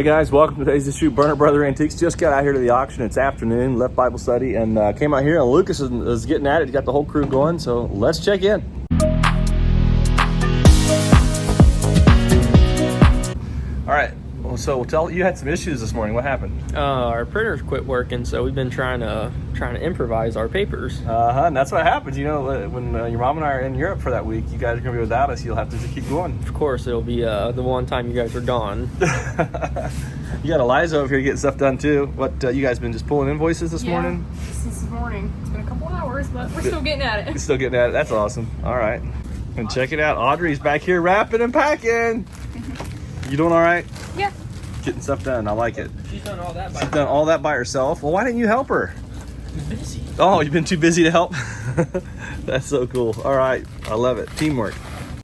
Hey guys, welcome to today's issue. Burner Brother Antiques just got out here to the auction. It's afternoon, left Bible study, and came out here, and Lucas is getting at it. He got the whole crew going, so let's check in. All right, well, so you had some issues this morning. What happened? Our printers quit working, so we've been trying to improvise our papers. And that's what happens. You know, when your mom and I are in Europe for that week, you guys are gonna be without us. You'll have to just keep going. Of course, it'll be the one time you guys are gone. You got Eliza over here getting stuff done too. What, you guys been just pulling invoices this morning? This morning. It's been a couple hours, but we're still getting at it. Still getting at it. That's awesome. All right. And check it out. Audrey's back here wrapping and packing. You doing all right? Yeah. Getting stuff done. I like it. She's done all that by She's done all that by herself. Well, why didn't you help her? busy. Oh, you've been too busy to help? That's so cool. All right. I love it. Teamwork.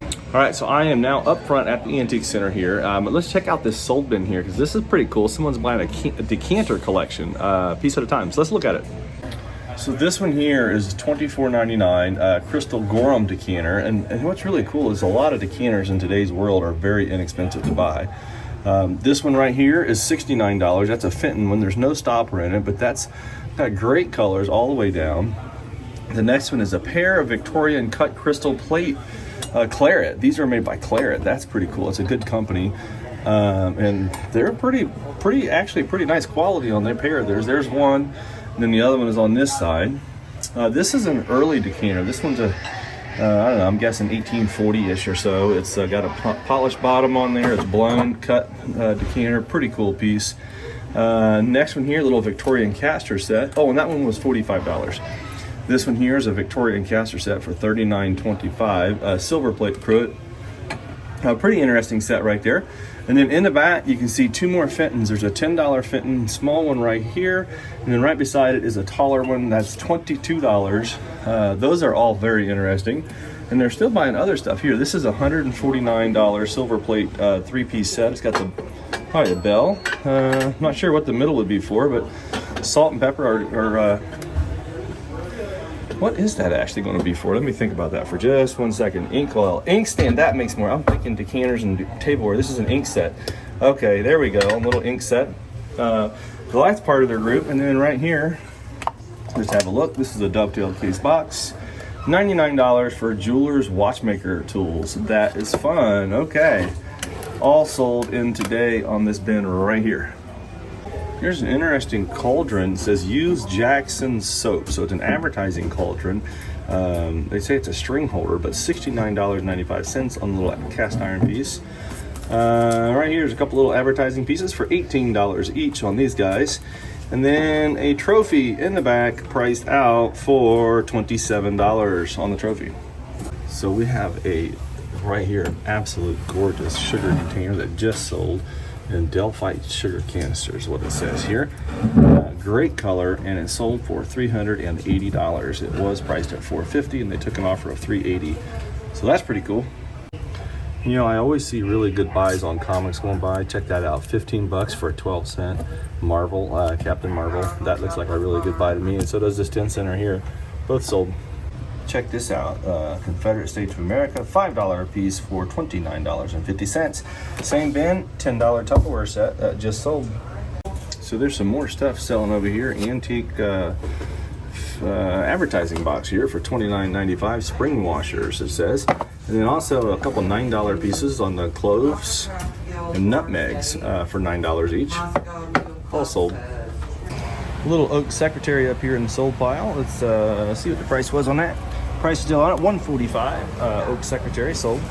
All right, so I am now up front at the Antique Center here. Let's check out this sold bin here because this is pretty cool. Someone's buying a decanter collection, piece at a time. So let's look at it. So this one here is $24.99 Crystal Gorham decanter. And what's really cool is a lot of decanters in today's world are very inexpensive to buy. This one right here is $69. That's a Fenton one. There's no stopper in it, but that's got great colors all the way down. The next one is a pair of Victorian cut crystal plate Claret. These are made by Claret. That's pretty cool. It's a good company, and they're pretty nice quality on their pair. There's one, and then the other one is on this side. This is an early decanter. This one's a I don't know, I'm guessing 1840-ish or so. It's got a polished bottom on there. It's blown cut decanter. Pretty cool piece. Next one here, little Victorian caster set. Oh, and that one was $45. This one here is a Victorian caster set for $39.25. Silver plate cruet. Pretty interesting set right there. And then in the back, you can see two more Fentons. There's a $10 Fenton, small one right here. And then right beside it is a taller one that's $22. Those are all very interesting. And they're still buying other stuff here. This is a $149 silver plate three-piece set. It's got probably a bell. Not sure what the middle would be for, but salt and pepper are what is that actually going to be for? Let me think about that for just 1 second. Ink oil, inkstand, that makes more. I'm thinking decanters and tableware. This is an ink set. Okay, there we go, a little ink set. So that's part of their group. And then right here, let's have a look. This is a dovetail case box. $99 for jeweler's watchmaker tools. That is fun. Okay, all sold in today on this bin right here. Here's an interesting cauldron. It says use Jackson soap. So it's an advertising cauldron. They say it's a string holder, but $69.95 on the little cast iron piece. Right here's a couple little advertising pieces for $18 each on these guys. And then a trophy in the back priced out for $27 on the trophy. So we have right here, an absolute gorgeous sugar container that just sold. And Delphi sugar canisters, what it says here. Great color, and it sold for $380. It was priced at $450, and they took an offer of $380. So that's pretty cool. You know, I always see really good buys on comics going by. Check that out, 15 bucks for a 12-cent Marvel, Captain Marvel. That looks like a really good buy to me, and so does this 10-center here. Both sold. Check this out, Confederate States of America, $5 a piece for $29.50. Same bin, $10 Tupperware set that just sold. So there's some more stuff selling over here. Antique advertising box here for $29.95. Spring washers, it says. And then also a couple $9 pieces on the cloves and nutmegs for $9 each. All sold. A little oak secretary up here in the sold pile. Let's see what the price was on that. Price still on it, $145. Oak secretary sold.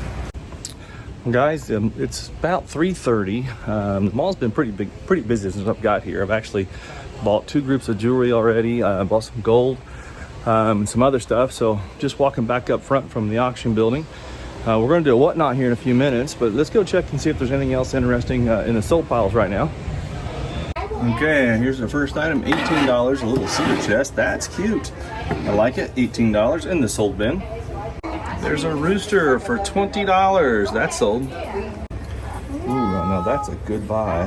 Guys, it's about 3:30. The mall's been pretty busy since I've got here. I've actually bought 2 groups of jewelry already. Bought some gold and some other stuff. So just walking back up front from the auction building. We're going to do a whatnot here in a few minutes, but let's go check and see if there's anything else interesting in the sold piles right now. Okay, here's the first item, $18, a little cedar chest. That's cute. I like it, $18 in the sold bin. There's a rooster for $20. That's sold. Ooh, no, that's a good buy.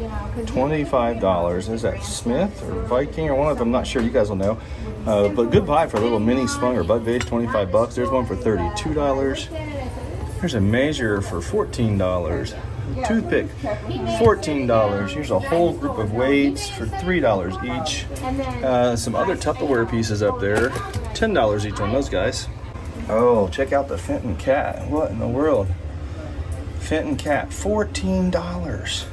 $25. Is that Smith or Viking or one of them? I'm not sure. You guys will know. But good buy for a little mini spung or bud vase, 25 bucks. There's one for $32. There's a measure for $14. Toothpick, $14. Here's a whole group of weights for $3 each. Some other Tupperware pieces up there, $10 each on those guys. Oh, check out the Fenton cat. What in the world? Fenton cat, $14.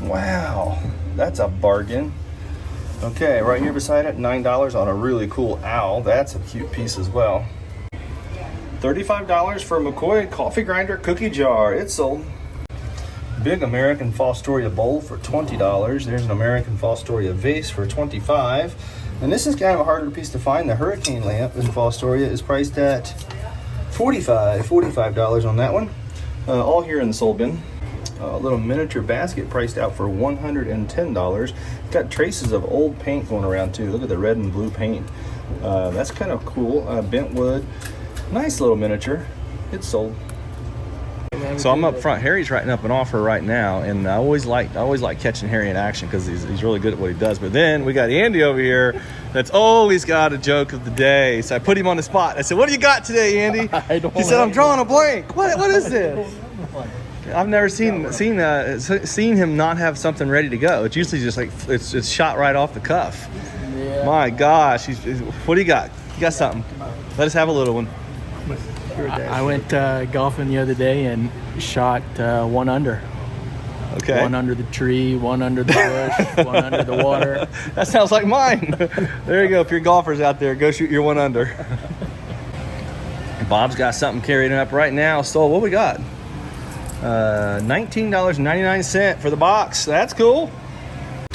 Wow, that's a bargain. Okay, right here beside it, $9 on a really cool owl. That's a cute piece as well. $35 for a McCoy coffee grinder cookie jar. It's sold. Big American Fostoria bowl for $20. There's an American Fostoria vase for $25. And this is kind of a harder piece to find. The hurricane lamp in Fostoria is priced at $45 on that one. All here in the sold bin. A little miniature basket priced out for $110. It's got traces of old paint going around too. Look at the red and blue paint. That's kind of cool. Bent wood. Nice little miniature. It's sold. So I'm up front. Harry's writing up an offer right now, and I always like catching Harry in action because he's really good at what he does. But then we got Andy over here that's always got a joke of the day. So I put him on the spot. I said, "What do you got today, Andy?" He said, "I'm drawing a blank." What is this? I've never seen him not have something ready to go. It's usually just like it's shot right off the cuff. Yeah. My gosh, what do you got? You got something? Let us have a little one. I went golfing the other day and shot one under. Okay. One under the tree, one under the bush, one under the water. That sounds like mine. There you go. If you're golfers out there, go shoot your one under. Bob's got something carrying up right now. So what we got? $19.99 for the box. That's cool.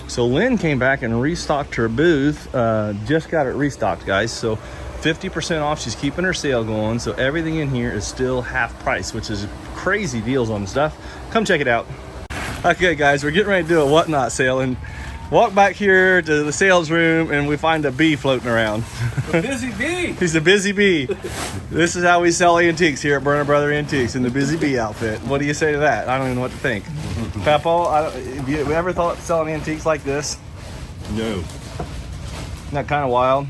So Lynn came back and restocked her booth. Just got it restocked, guys. So 50% off. She's keeping her sale going. So everything in here is still half price, which is crazy deals on stuff. Come check it out. Okay, guys, we're getting ready to do a whatnot sale and walk back here to the sales room and we find a bee floating around. A busy bee. He's a busy bee. This is how we sell antiques here at Burner Brother Antiques in the busy bee outfit. What do you say to that? I don't even know what to think. Papo, have you ever thought of selling antiques like this? No. Isn't that kind of wild?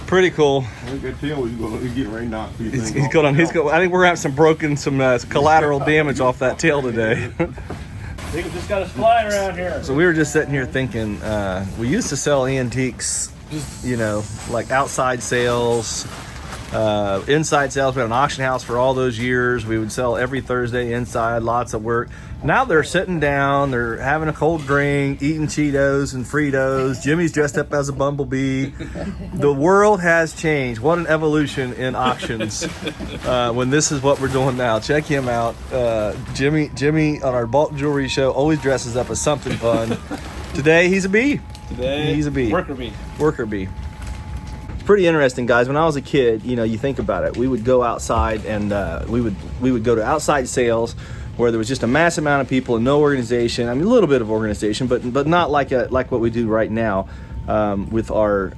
Pretty cool. I can tell he's going to get right now. He's going. I think we're gonna have some collateral damage off that tail today. They just got us flying around here. So we were just sitting here thinking, we used to sell antiques, like outside sales, inside sales. We had an auction house for all those years. We would sell every Thursday inside, lots of work. Now they're sitting down, they're having a cold drink, eating Cheetos and Fritos. Jimmy's dressed up as a bumblebee. The world has changed. What an evolution in auctions when this is what we're doing now. Check him out. Jimmy on our bulk jewelry show always dresses up as something fun. Today he's a bee. Today he's a bee. Worker bee. Worker bee. Pretty interesting, guys. When I was a kid, you think about it. We would go outside and we would go to outside sales where there was just a massive amount of people and no organization. I mean, a little bit of organization, but not like what we do right now with our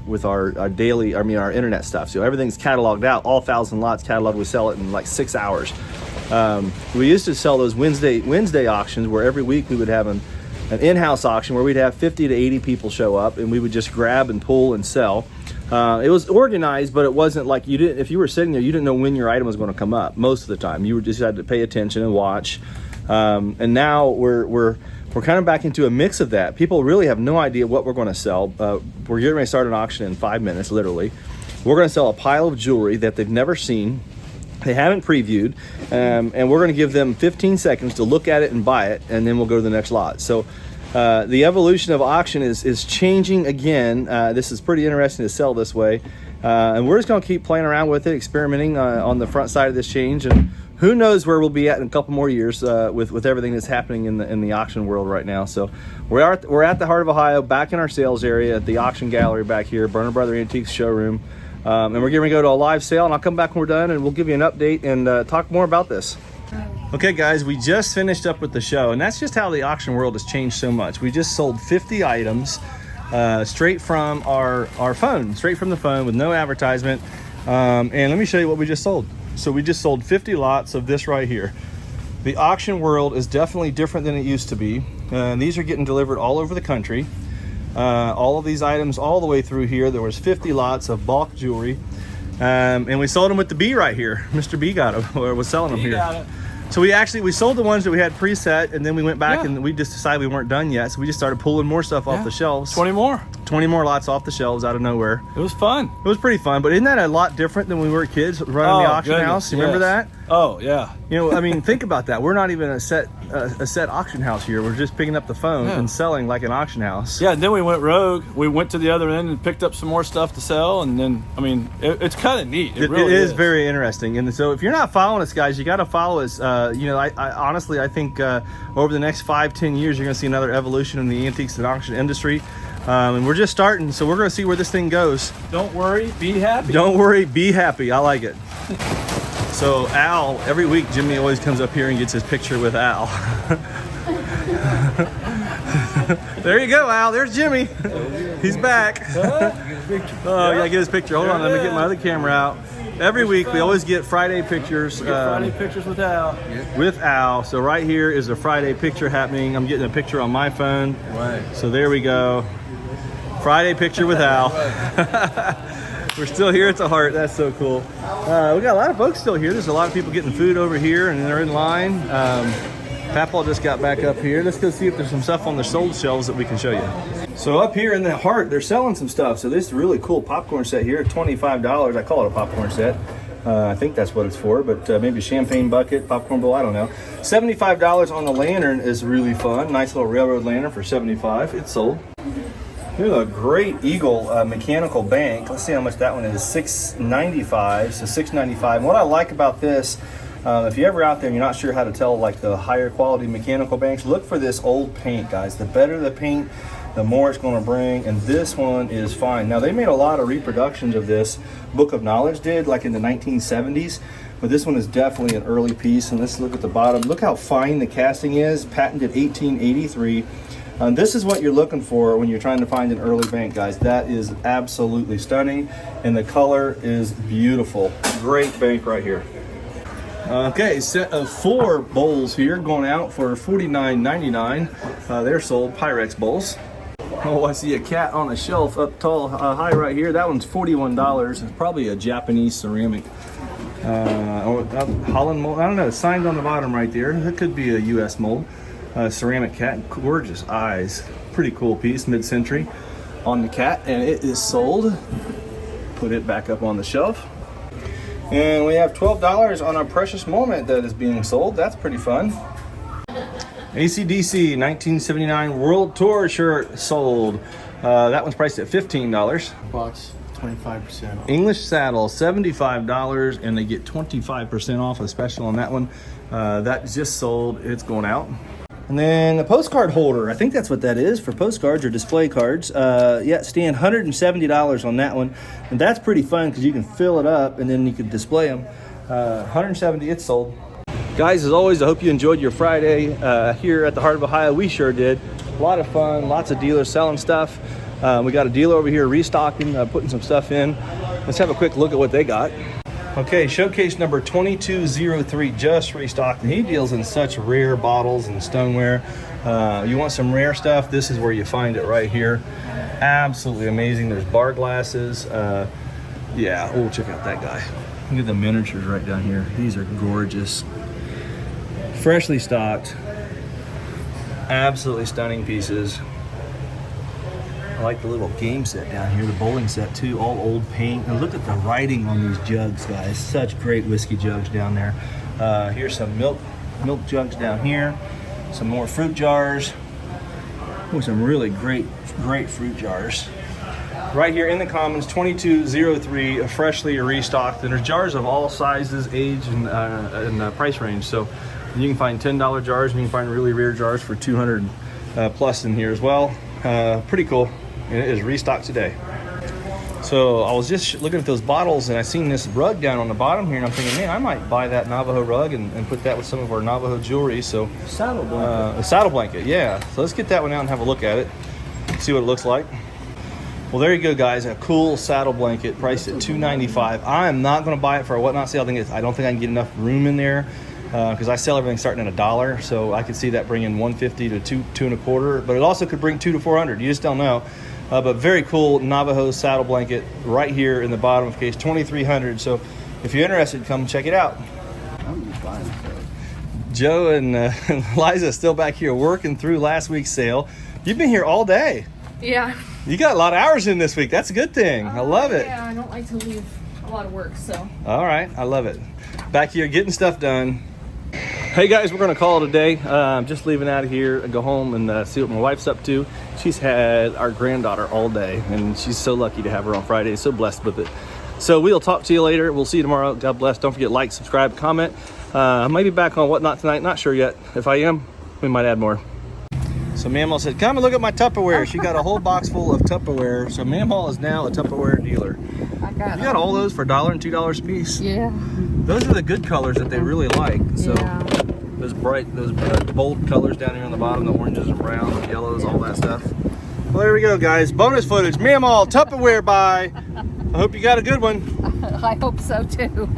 daily, our internet stuff. So everything's cataloged out, all 1,000 lots cataloged. We sell it in like 6 hours. We used to sell those Wednesday auctions where every week we would have an in-house auction where we'd have 50 to 80 people show up and we would just grab and pull and sell. It was organized, but it wasn't like if you were sitting there, you didn't know when your item was going to come up most of the time. You just had to pay attention and watch. And now we're kind of back into a mix of that. People really have no idea what we're going to sell. We're getting ready to start an auction in 5 minutes, literally. We're going to sell a pile of jewelry that they've never seen. They haven't previewed, and we're going to give them 15 seconds to look at it and buy it, and then we'll go to the next lot. So the evolution of auction is changing again. This is pretty interesting to sell this way, and we're just going to keep playing around with it, experimenting on the front side of this change, and who knows where we'll be at in a couple more years with everything that's happening in the auction world right now. So we're at the heart of Ohio, back in our sales area at the auction gallery back here, Burner Brother Antiques Showroom. And we're getting ready to go to a live sale, and I'll come back when we're done and we'll give you an update and talk more about this. Okay, guys, we just finished up with the show, and that's just how the auction world has changed so much. We just sold 50 items straight from our phone, straight from the phone with no advertisement. And let me show you what we just sold. So we just sold 50 lots of this right here. The auction world is definitely different than it used to be. These are getting delivered all over the country. All of these items all the way through here. There was 50 lots of bulk jewelry, and we sold them with the bee right here. Mr. B got them, or was selling them here. So we sold the ones that we had preset, and then we went back Yeah. and we just decided we weren't done yet. So we just started pulling more stuff off the shelves. 20 more. 20 more lots off the shelves out of nowhere. It was fun. It was pretty fun, but isn't that a lot different than when we were kids running the auction house? You remember that? Oh, yeah. You know, I mean, think about that. We're not even a set auction house here. We're just picking up the phone and selling like an auction house. Yeah, and then we went rogue. We went to the other end and picked up some more stuff to sell. And then, I mean, it's kind of neat. It really is very interesting. And so if you're not following us, guys, you got to follow us. You know, I honestly, I think over the next 5-10 years, you're going to see another evolution in the antiques and auction industry. And we're just starting, so we're going to see where this thing goes. Don't worry, be happy. Don't worry, be happy. I like it. So Al, every week Jimmy always comes up here and gets his picture with Al. There you go, Al. There's Jimmy. He's back. Oh, yeah, get his picture. Hold on, let me get my other camera out. Every week we always get Friday pictures. Friday pictures with Al. With Al. So right here is a Friday picture happening. I'm getting a picture on my phone. Right. So there we go. Friday picture with Al. We're still here at the Heart. That's so cool. We got a lot of folks still here. There's a lot of people getting food over here, and they're in line. Papaw just got back up here. Let's go see if there's some stuff on the sold shelves that we can show you. So up here in the Heart, they're selling some stuff. So this is a really cool popcorn set here, $25. I call it a popcorn set. I think that's what it's for, but maybe a champagne bucket, popcorn bowl, I don't know. $75 on the lantern is really fun. Nice little railroad lantern for $75. It's sold. Here's a great Eagle mechanical bank. Let's see how much that one is. $6.95, so $6.95. And what I like about this, if you're ever out there and you're not sure how to tell like the higher quality mechanical banks, look for this old paint, guys. The better the paint, the more it's going to bring, and this one is fine. Now, they made a lot of reproductions of this. Book of Knowledge did, like in the 1970s, but this one is definitely an early piece. And let's look at the bottom. Look how fine the casting is. Patented 1883. This is what you're looking for when you're trying to find an early bank, guys. That is absolutely stunning, and the color is beautiful. Great bank right here. Okay, set of 4 bowls here going out for $49.99. They're sold, Pyrex bowls. Oh, I see a cat on a shelf up tall, high right here. That one's $41. It's probably a Japanese ceramic. Or Holland mold. I don't know. It's signed on the bottom right there. It could be a U.S. mold. Ceramic cat, gorgeous eyes. Pretty cool piece, mid-century on the cat, and it is sold. Put it back up on the shelf. And we have $12 on our precious moment that is being sold. That's pretty fun. AC/DC 1979 World Tour shirt sold. That one's priced at $15. Bucks, 25% off. English saddle, $75, and they get 25% off a special on that one. That just sold. It's going out. And then a postcard holder. I think that's what that is for postcards or display cards. Yeah, stand $170 on that one. And that's pretty fun because you can fill it up and then you can display them. $170, it's sold. Guys, as always, I hope you enjoyed your Friday here at the Heart of Ohio. We sure did. A lot of fun, lots of dealers selling stuff. We got a dealer over here restocking, putting some stuff in. Let's have a quick look at what they got. Okay, showcase number 2203 just restocked, and he deals in such rare bottles and stoneware. You want some rare stuff, this is where you find it right here. Absolutely amazing. There's bar glasses. Yeah, oh, check out that guy. Look at the miniatures right down here. These are gorgeous. Freshly stocked. Absolutely stunning pieces. I like the little game set down here, the bowling set too, all old paint. And look at the writing on these jugs, guys. Such great whiskey jugs down there. Here's some milk jugs down here. Some more fruit jars. Oh, some really great fruit jars. Right here in the Commons, 2203, freshly restocked. And there's jars of all sizes, age, and price range. So you can find $10 jars, and you can find really rare jars for 200 plus in here as well. Pretty cool. And it is restocked today. So I was just looking at those bottles and I seen this rug down on the bottom here, and I'm thinking, man, I might buy that Navajo rug and put that with some of our Navajo jewelry. So Saddle blanket. a saddle blanket, yeah. So let's get that one out and have a look at it, see what it looks like. Well, there you go, guys. A cool saddle blanket priced at $295. I am not going to buy it for a whatnot sale. I don't think I can get enough room in there because I sell everything starting at $1. So I could see that bringing $150 to $225, but it also could bring $200 to $400. You just don't know. But very cool Navajo saddle blanket right here in the bottom of case, $2,300. So if you're interested, come check it out. Joe and Liza still back here working through last week's sale. You've been here all day. Yeah. You got a lot of hours in this week. That's a good thing. I love it. Yeah, I don't like to leave a lot of work, so. All right, I love it. Back here getting stuff done. Hey guys, we're gonna call it a day. I'm just leaving out of here and go home and see what my wife's up to. She's had our granddaughter all day, and she's so lucky to have her on Friday. So blessed with it. So we'll talk to you later. We'll see you tomorrow. God bless. Don't forget, like, subscribe, comment. I may be back on Whatnot tonight. Not sure yet. If I am, we might add more. So Mamaw said, come and look at my Tupperware. She got a whole box full of Tupperware. So Mamaw is now a Tupperware dealer. I got You got all those for $1 and $2 a piece. Yeah. Those are the good colors that they really like. So Yeah. those bright, those bold colors down here on the bottom, the oranges and browns and yellows, all that stuff. Well, there we go, guys. Bonus footage. Mamaw Tupperware buy. I hope you got a good one. I hope so too.